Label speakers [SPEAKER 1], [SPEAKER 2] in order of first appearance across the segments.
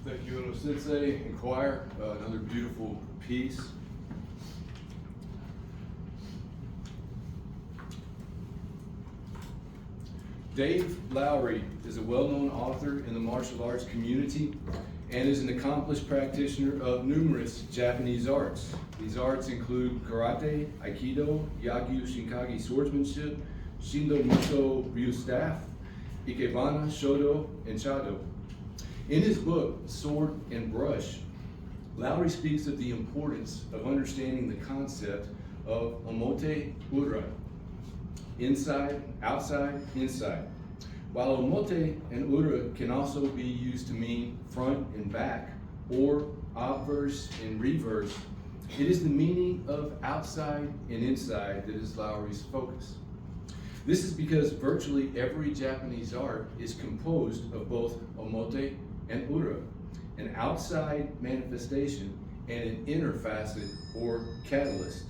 [SPEAKER 1] Thank you, Ono Sensei and choir. Another beautiful piece. Dave Lowry is a well-known author in the martial arts community and is an accomplished practitioner of numerous Japanese arts. These arts include karate, aikido, yagyu shinkagi swordsmanship, shindo muso ryu staff, ikebana, shodo, and chado. In his book, Sword and Brush, Lowry speaks of the importance of understanding the concept of omote ura, inside, outside, inside. While omote and ura can also be used to mean front and back, or obverse and reverse, it is the meaning of outside and inside that is Lowry's focus. This is because virtually every Japanese art is composed of both omote and ura, an outside manifestation and an inner facet or catalyst.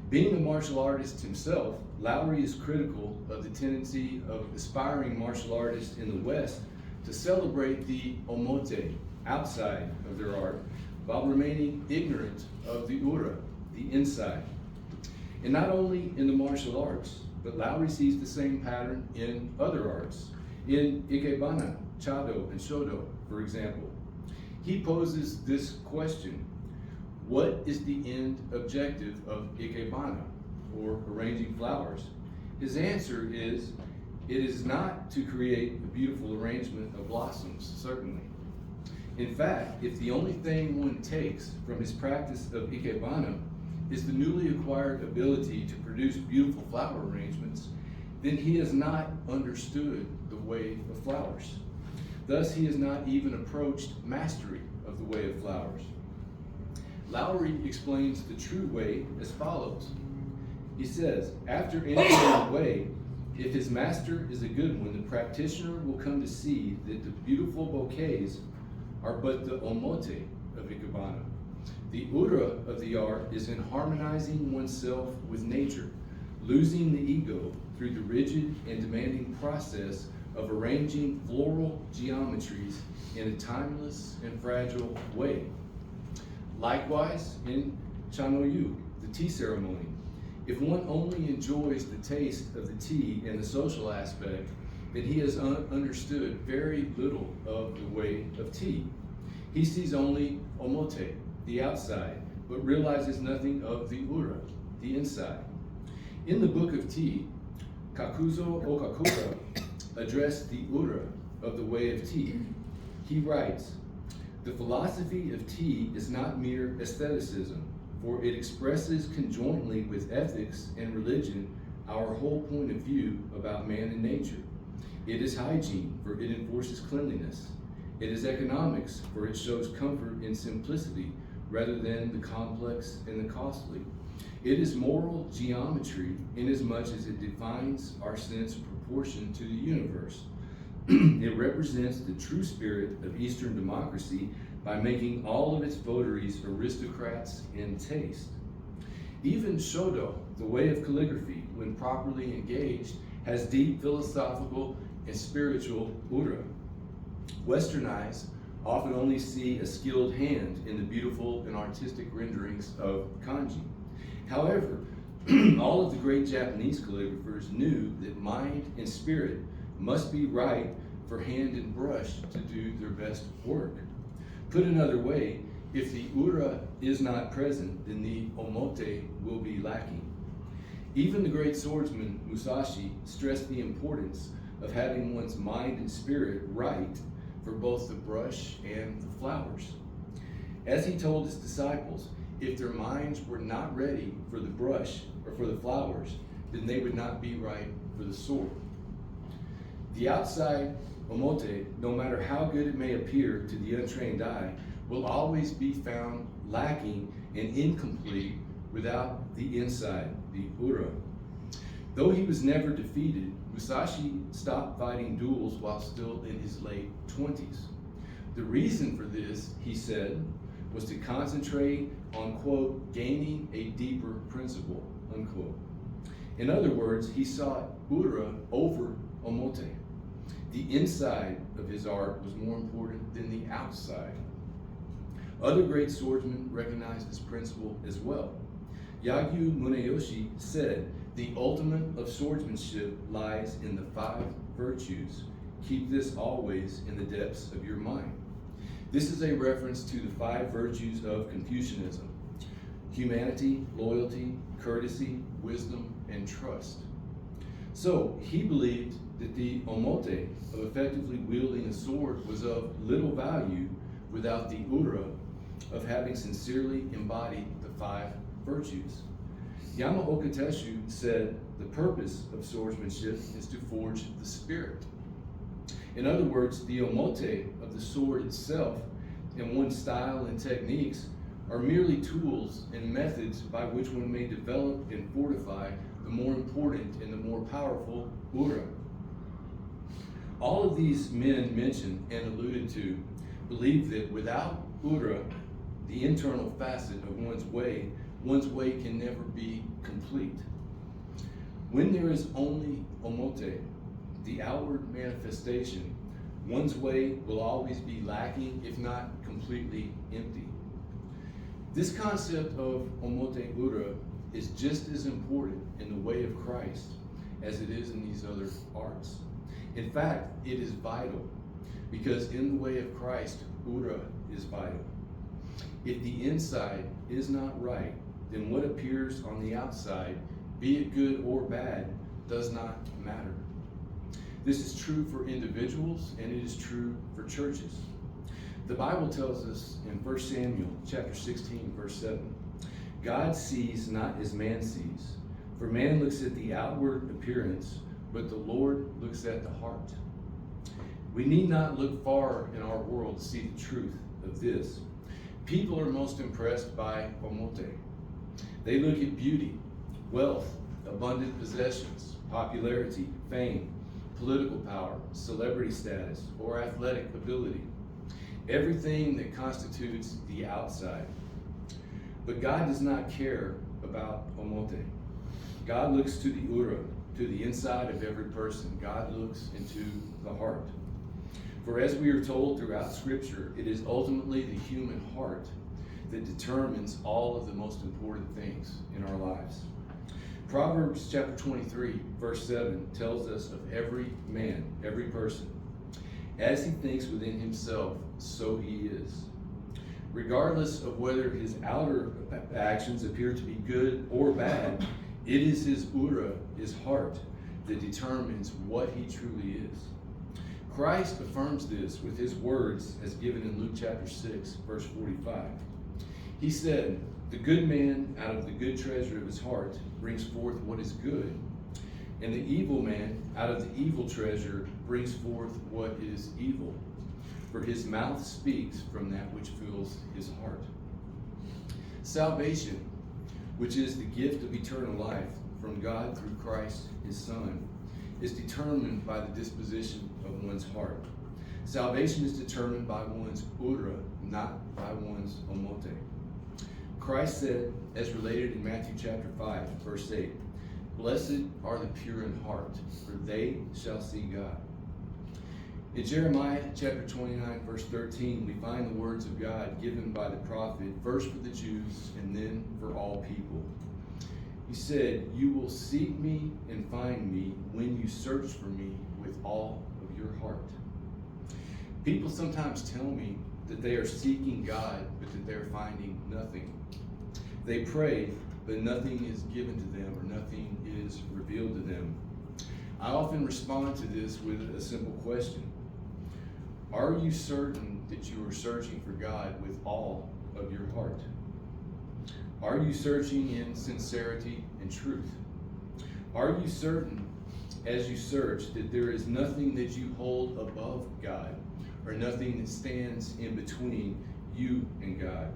[SPEAKER 1] Being a martial artist himself, Lowry is critical of the tendency of aspiring martial artists in the West to celebrate the omote, outside of their art, while remaining ignorant of the ura, the inside. And not only in the martial arts, but Lowry sees the same pattern in other arts. In ikebana, chado, and shodo, for example, he poses this question: what is the end objective of ikebana, or arranging flowers? His answer is, it is not to create a beautiful arrangement of blossoms, certainly. In fact, if the only thing one takes from his practice of ikebana is the newly acquired ability to produce beautiful flower arrangements, then he has not understood the way of flowers. Thus, he has not even approached mastery of the way of flowers. Lowry explains the true way as follows. He says, after entering the way, if his master is a good one, the practitioner will come to see that the beautiful bouquets are but the omote of ikebana. The ura of the art is in harmonizing oneself with nature, losing the ego through the rigid and demanding process of arranging floral geometries in a timeless and fragile way. Likewise, in chanoyu, the tea ceremony, if one only enjoys the taste of the tea and the social aspect, then he has understood very little of the way of tea. He sees only omote, the outside, but realizes nothing of the ura, the inside. In the book of tea, Kakuzo Okakura addressed the ura of the way of tea. He writes, the philosophy of tea is not mere aestheticism, for it expresses conjointly with ethics and religion our whole point of view about man and nature. It is hygiene, for it enforces cleanliness. It is economics, for it shows comfort in simplicity rather than the complex and the costly. It is moral geometry inasmuch as it defines our sense of proportion to the universe. It represents the true spirit of Eastern democracy by making all of its votaries aristocrats in taste. Even shodo, the way of calligraphy, when properly engaged, has deep philosophical and spiritual ura. Western eyes often only see a skilled hand in the beautiful and artistic renderings of kanji. However, all of the great Japanese calligraphers knew that mind and spirit must be right for hand and brush to do their best work. Put another way, if the ura is not present, then the omote will be lacking. Even the great swordsman Musashi stressed the importance of having one's mind and spirit right for both the brush and the flowers. As he told his disciples, if their minds were not ready for the brush or for the flowers, then they would not be right for the sword. The outside omote, no matter how good it may appear to the untrained eye, will always be found lacking and incomplete without the inside, the ura. Though he was never defeated, Musashi stopped fighting duels while still in his late 20s. The reason for this, he said, was to concentrate on, quote, gaining a deeper principle, unquote. In other words, he sought ura over omote. The inside of his art was more important than the outside. Other great swordsmen recognized this principle as well. Yagyu Muneyoshi said, "The ultimate of swordsmanship lies in the 5 virtues. Keep this always in the depths of your mind." This is a reference to the 5 virtues of Confucianism: humanity, loyalty, courtesy, wisdom, and trust. So he believed that the omote of effectively wielding a sword was of little value without the ura of having sincerely embodied the 5 virtues. Yamaoka Teshu said the purpose of swordsmanship is to forge the spirit. In other words, the omote of the sword itself and one's style and techniques are merely tools and methods by which one may develop and fortify the more important and the more powerful ura. All of these men mentioned and alluded to believe that without ura, the internal facet of one's way can never be complete. When there is only omote, the outward manifestation, one's way will always be lacking, if not completely empty. This concept of omote ura is just as important in the way of Christ as it is in these other arts. In fact, it is vital, because in the way of Christ, ura is vital. If the inside is not right, then what appears on the outside, be it good or bad, does not matter. This is true for individuals, and it is true for churches. The Bible tells us in 1 Samuel chapter 16, verse 7, God sees not as man sees, for man looks at the outward appearance, but the Lord looks at the heart. We need not look far in our world to see the truth of this. People are most impressed by omote. They look at beauty, wealth, abundant possessions, popularity, fame, political power, celebrity status, or athletic ability. Everything that constitutes the outside. But God does not care about omote. God looks to the ura, to the inside of every person. God looks into the heart. For as we are told throughout Scripture, it is ultimately the human heart that determines all of the most important things in our lives. Proverbs chapter 23, verse 7 tells us of every man, every person. As he thinks within himself, so he is. Regardless of whether his outer actions appear to be good or bad, it is his ura, his heart, that determines what he truly is. Christ affirms this with his words as given in Luke chapter 6, verse 45. He said, "The good man out of the good treasure of his heart brings forth what is good, and the evil man out of the evil treasure brings forth what is evil. For his mouth speaks from that which fills his heart." Salvation, which is the gift of eternal life from God through Christ, his Son, is determined by the disposition of one's heart. Salvation is determined by one's ura, not by one's omote. Christ said, as related in Matthew chapter 5, verse 8, "Blessed are the pure in heart, for they shall see God." In Jeremiah chapter 29, verse 13, we find the words of God given by the prophet, first for the Jews and then for all people. He said, "You will seek me and find me when you search for me with all of your heart." People sometimes tell me that they are seeking God, but that they are finding nothing. They pray, but nothing is given to them or nothing is revealed to them. I often respond to this with a simple question. Are you certain that you are searching for God with all of your heart? Are you searching in sincerity and truth? Are you certain, as you search, that there is nothing that you hold above God, or nothing that stands in between you and God?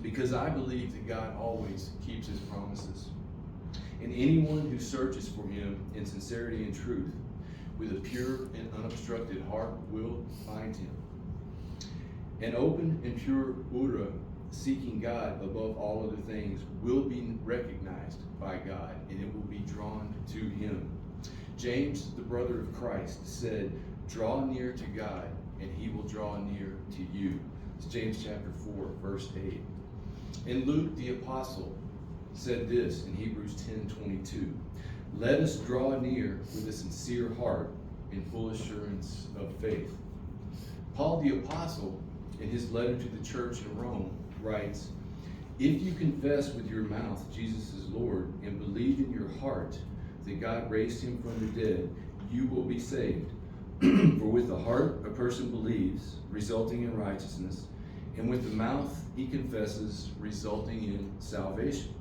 [SPEAKER 1] Because I believe that God always keeps his promises. And anyone who searches for him in sincerity and truth, with a pure and unobstructed heart, will find him. An open and pure ura, seeking God above all other things, will be recognized by God, and it will be drawn to him. James, the brother of Christ, said, Draw near to God, and he will draw near to you. It's James chapter 4, verse 8. And Luke the apostle said this in Hebrews 10:22. Let us draw near with a sincere heart in full assurance of faith. Paul the apostle, in his letter to the church in Rome, writes, if you confess with your mouth Jesus is Lord and believe in your heart that God raised him from the dead, you will be saved. For with the heart a person believes, resulting in righteousness, and with the mouth he confesses, resulting in salvation.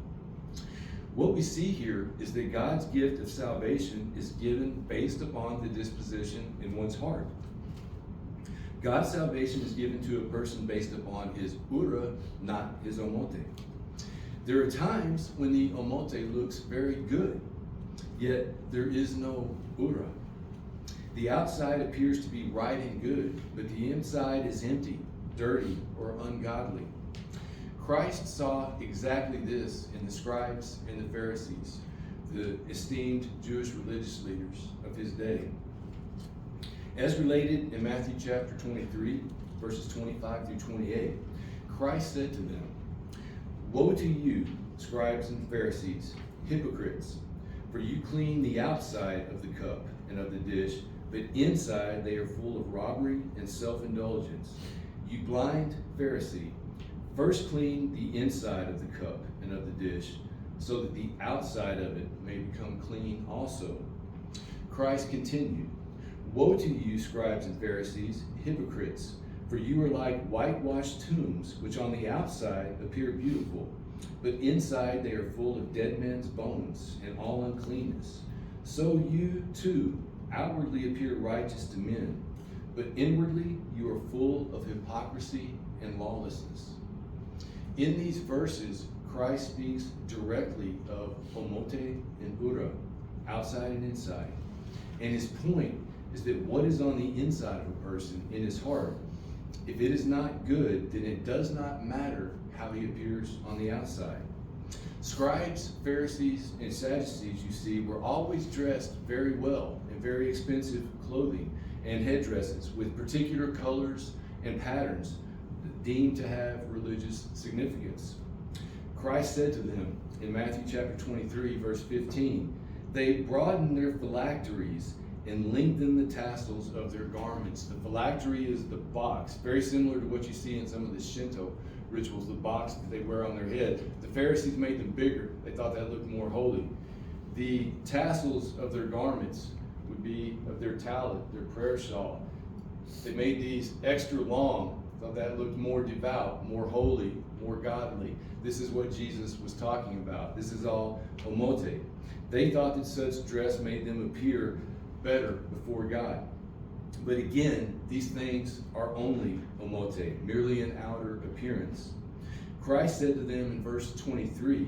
[SPEAKER 1] What we see here is that God's gift of salvation is given based upon the disposition in one's heart. God's salvation is given to a person based upon his ura, not his omote. There are times when the omote looks very good, yet there is no ura. The outside appears to be right and good, but the inside is empty, dirty, or ungodly. Christ saw exactly this in the scribes and the Pharisees, the esteemed Jewish religious leaders of his day. As related in Matthew chapter 23, verses 25 through 28, Christ said to them, woe to you, scribes and Pharisees, hypocrites, for you clean the outside of the cup and of the dish, but inside they are full of robbery and self-indulgence. You blind Pharisee, first clean the inside of the cup and of the dish, so that the outside of it may become clean also. Christ continued, woe to you, scribes and Pharisees, hypocrites, for you are like whitewashed tombs, which on the outside appear beautiful, but inside they are full of dead men's bones and all uncleanness. So you too outwardly appear righteous to men, but inwardly you are full of hypocrisy and lawlessness. In these verses, Christ speaks directly of omote and ura, outside and inside. And his point is that what is on the inside of a person in his heart, if it is not good, then it does not matter how he appears on the outside. Scribes, Pharisees, and Sadducees, you see, were always dressed very well in very expensive clothing and headdresses with particular colors and patterns deemed to have religious significance. Christ said to them in Matthew chapter 23, verse 15, they broadened their phylacteries and lengthened the tassels of their garments. The phylactery is the box, very similar to what you see in some of the Shinto rituals, the box that they wear on their head. The Pharisees made them bigger. They thought that looked more holy. The tassels of their garments would be of their tallit, their prayer shawl. They made these extra long. Thought that looked more devout, more holy, more godly. This is what Jesus was talking about. This is all omote. They thought that such dress made them appear better before God. But again, these things are only omote, merely an outer appearance. Christ said to them in verse 23,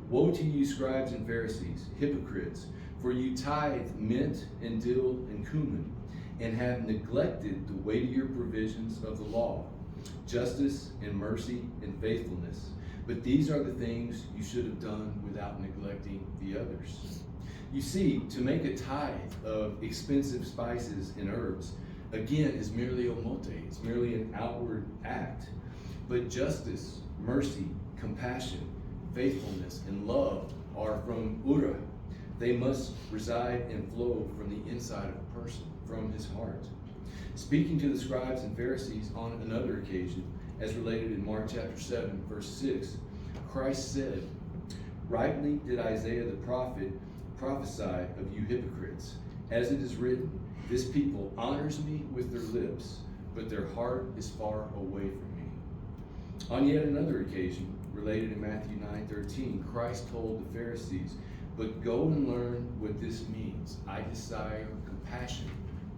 [SPEAKER 1] woe to you, scribes and Pharisees, hypocrites, for you tithe mint and dill and cumin, and have neglected the weightier provisions of the law, justice and mercy and faithfulness. But these are the things you should have done without neglecting the others. You see, to make a tithe of expensive spices and herbs, again, is merely omote. It's merely an outward act. But justice, mercy, compassion, faithfulness, and love are from ura. They must reside and flow from the inside of a person, from his heart. Speaking to the scribes and Pharisees on another occasion, as related in Mark chapter 7, verse 6, Christ said, rightly did Isaiah the prophet prophesy of you hypocrites, as it is written, this people honors me with their lips, but their heart is far away from me. On yet another occasion, related in Matthew 9:13, Christ told the Pharisees, but go and learn what this means. I desire compassion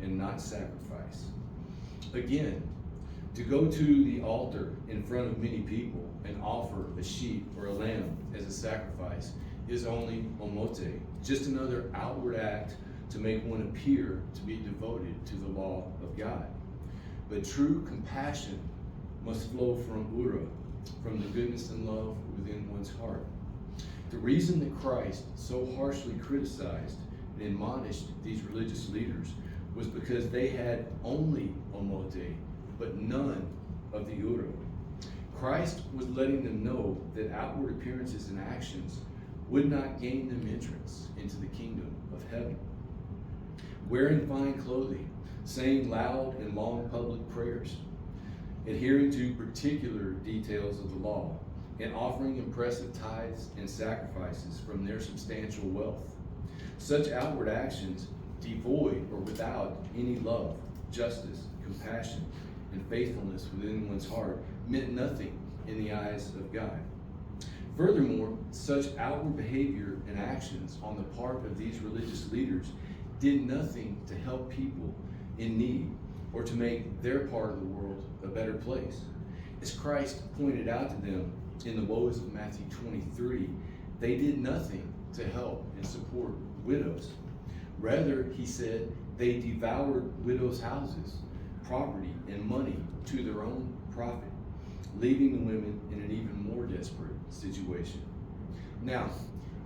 [SPEAKER 1] and not sacrifice. Again, to go to the altar in front of many people and offer a sheep or a lamb as a sacrifice is only omote, just another outward act to make one appear to be devoted to the law of God. But true compassion must flow from ura, from the goodness and love within one's heart. The reason that Christ so harshly criticized and admonished these religious leaders was because they had only omote, but none of the ura. Christ was letting them know that outward appearances and actions would not gain them entrance into the kingdom of heaven. Wearing fine clothing, saying loud and long public prayers, adhering to particular details of the law, and offering impressive tithes and sacrifices from their substantial wealth. Such outward actions, devoid or without any love, justice, compassion, and faithfulness within one's heart, meant nothing in the eyes of God. Furthermore, such outward behavior and actions on the part of these religious leaders did nothing to help people in need or to make their part of the world a better place. As Christ pointed out to them in the woes of Matthew 23, they did nothing to help and support widows. Rather, he said, they devoured widows' houses, property, and money to their own profit, leaving the women in an even more desperate situation. Now,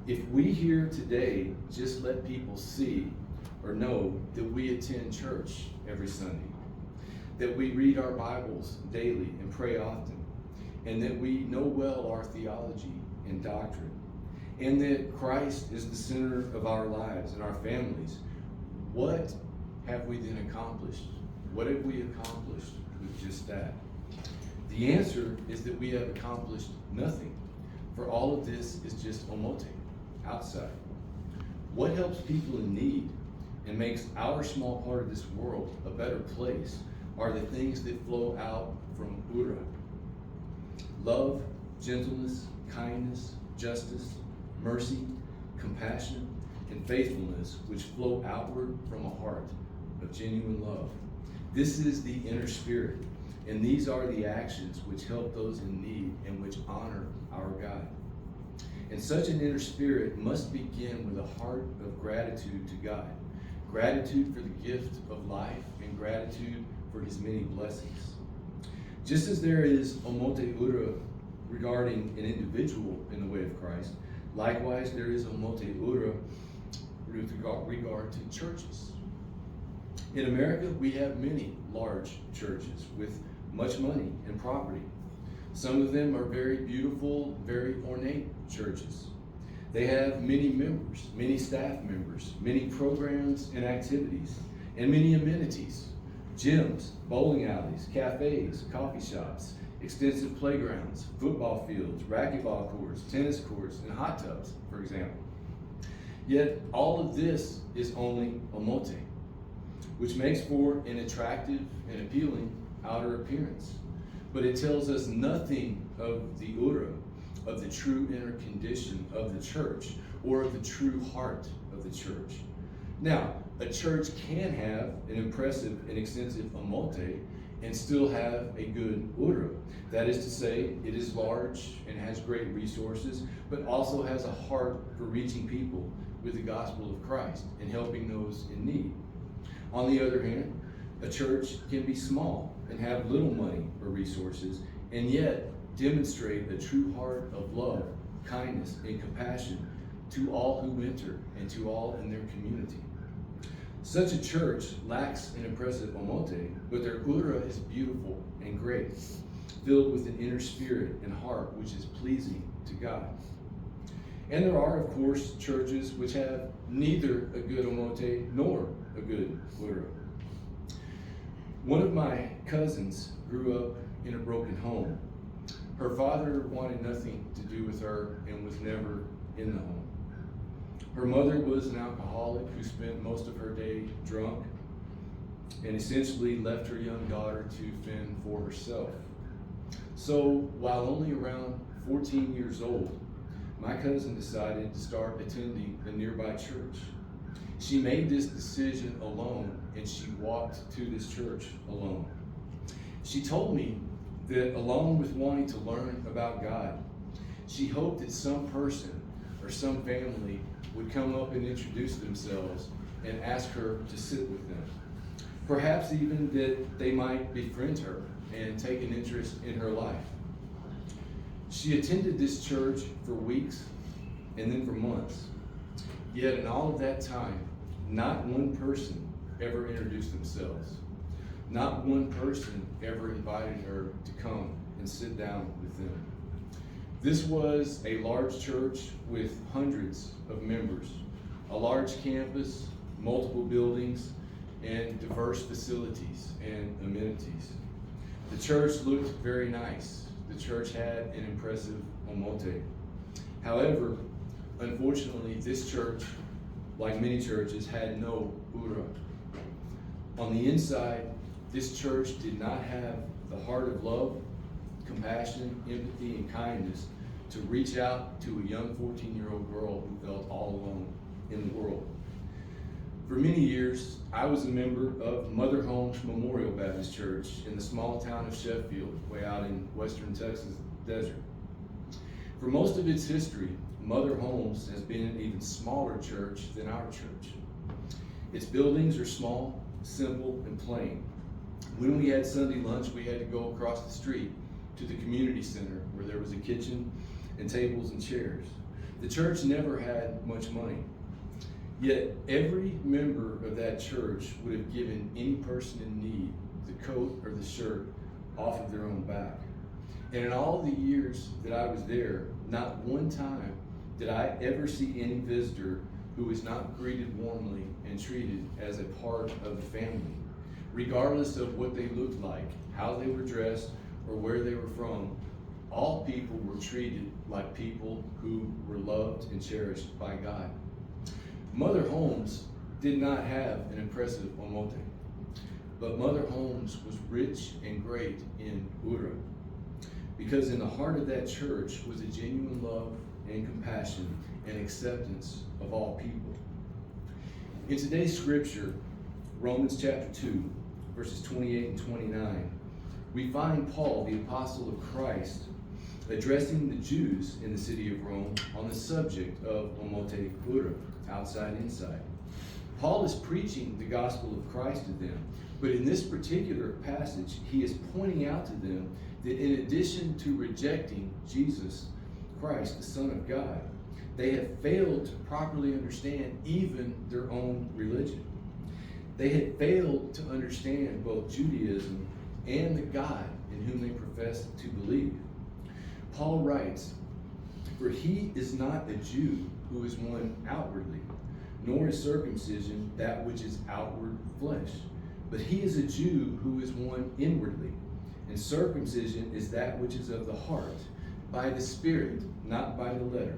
[SPEAKER 1] if we here today just let people see or know that we attend church every Sunday, that we read our Bibles daily and pray often, and that we know well our theology and doctrine, and that Christ is the center of our lives and our families, what have we then accomplished? What have we accomplished with just that? The answer is that we have accomplished nothing, for all of this is just omote, outside. What helps people in need and makes our small part of this world a better place are the things that flow out from ura. Love, gentleness, kindness, justice, mercy, compassion, and faithfulness, which flow outward from a heart of genuine love. This is the inner spirit, and these are the actions which help those in need and which honor our God. And such an inner spirit must begin with a heart of gratitude to God, gratitude for the gift of life, and gratitude for his many blessings. Just as there is omote ura regarding an individual in the way of Christ, likewise there is omote ura with regard to churches. In America, we have many large churches with much money and property. Some of them are very beautiful, very ornate churches. They have many members, many staff members, many programs and activities, and many amenities, gyms, bowling alleys, cafes, coffee shops, extensive playgrounds, football fields, racquetball courts, tennis courts, and hot tubs, for example. Yet all of this is only omote, which makes for an attractive and appealing outer appearance. But it tells us nothing of the ura, of the true inner condition of the church, or of the true heart of the church. Now, a church can have an impressive and extensive omote and still have a good ura. That is to say, it is large and has great resources, but also has a heart for reaching people with the gospel of Christ and helping those in need. On the other hand, a church can be small and have little money or resources, and yet demonstrate a true heart of love, kindness, and compassion to all who enter and to all in their community. Such a church lacks an impressive omote, but their ura is beautiful and great, filled with an inner spirit and heart which is pleasing to God. And there are, of course, churches which have neither a good omote nor a good ura. One of my cousins grew up in a broken home. Her father wanted nothing to do with her and was never in the home. Her mother was an alcoholic who spent most of her day drunk and essentially left her young daughter to fend for herself. So while only around 14 years old, my cousin decided to start attending a nearby church. She made this decision alone, and she walked to this church alone. She told me that along with wanting to learn about God, she hoped that some person or some family would come up and introduce themselves and ask her to sit with them. Perhaps even that they might befriend her and take an interest in her life. She attended this church for weeks and then for months. Yet in all of that time, not one person ever introduced themselves. Not one person ever invited her to come and sit down with them. This was a large church with hundreds of members, a large campus, multiple buildings, and diverse facilities and amenities. The church looked very nice. The church had an impressive omote. However, unfortunately, this church, like many churches, had no ura. On the inside, this church did not have the heart of love, compassion, empathy, and kindness to reach out to a young 14-year-old girl who felt all alone in the world. For many years, I was a member of Mother Homes Memorial Baptist Church in the small town of Sheffield, way out in western Texas desert. For most of its history, Mother Homes has been an even smaller church than our church. Its buildings are small, simple, and plain. When we had Sunday lunch, we had to go across the street to the community center where there was a kitchen and tables and chairs. The church never had much money. Yet every member of that church would have given any person in need the coat or the shirt off of their own back. And in all the years that I was there, not one time did I ever see any visitor who was not greeted warmly and treated as a part of the family, regardless of what they looked like, how they were dressed, or where they were from. All people were treated like people who were loved and cherished by God. Mother Homes did not have an impressive omote, but Mother Homes was rich and great in ura, because in the heart of that church was a genuine love and compassion and acceptance of all people. In today's scripture, Romans chapter 2, verses 28 and 29, we find Paul, the apostle of Christ, addressing the Jews in the city of Rome on the subject of omote ura, outside, inside. Paul is preaching the gospel of Christ to them, but in this particular passage, he is pointing out to them that in addition to rejecting Jesus Christ, the Son of God, they have failed to properly understand even their own religion. They had failed to understand both Judaism and the God in whom they profess to believe. Paul writes, "For he is not a Jew who is one outwardly, nor is circumcision that which is outward flesh, but he is a Jew who is one inwardly, and circumcision is that which is of the heart, by the Spirit, not by the letter.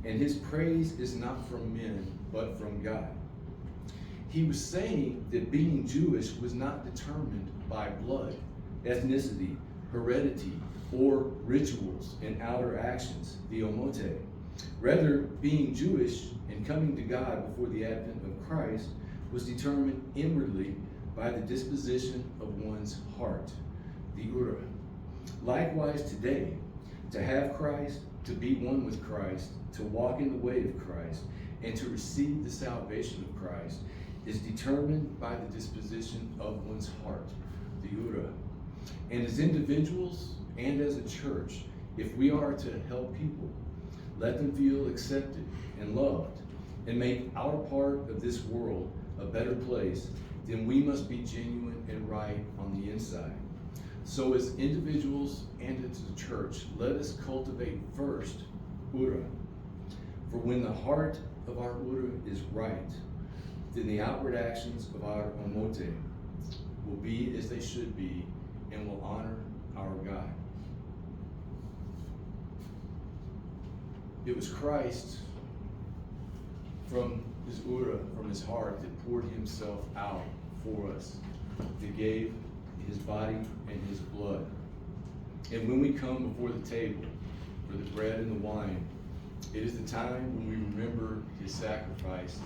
[SPEAKER 1] And his praise is not from men, but from God." He was saying that being Jewish was not determined by blood, ethnicity, heredity, or rituals and outer actions, the omote. Rather, being Jewish and coming to God before the advent of Christ was determined inwardly by the disposition of one's heart, the ura. Likewise today, to have Christ, to be one with Christ, to walk in the way of Christ, and to receive the salvation of Christ is determined by the disposition of one's heart, the ura. And as individuals and as a church, if we are to help people, let them feel accepted and loved, and make our part of this world a better place, then we must be genuine and right on the inside. So as individuals and as a church, let us cultivate first ura. For when the heart of our ura is right, then the outward actions of our omote will be as they should be and will honor our God. It was Christ from his ura, from his heart, that poured himself out for us, that gave his body and his blood. And when we come before the table for the bread and the wine, it is the time when we remember his sacrifice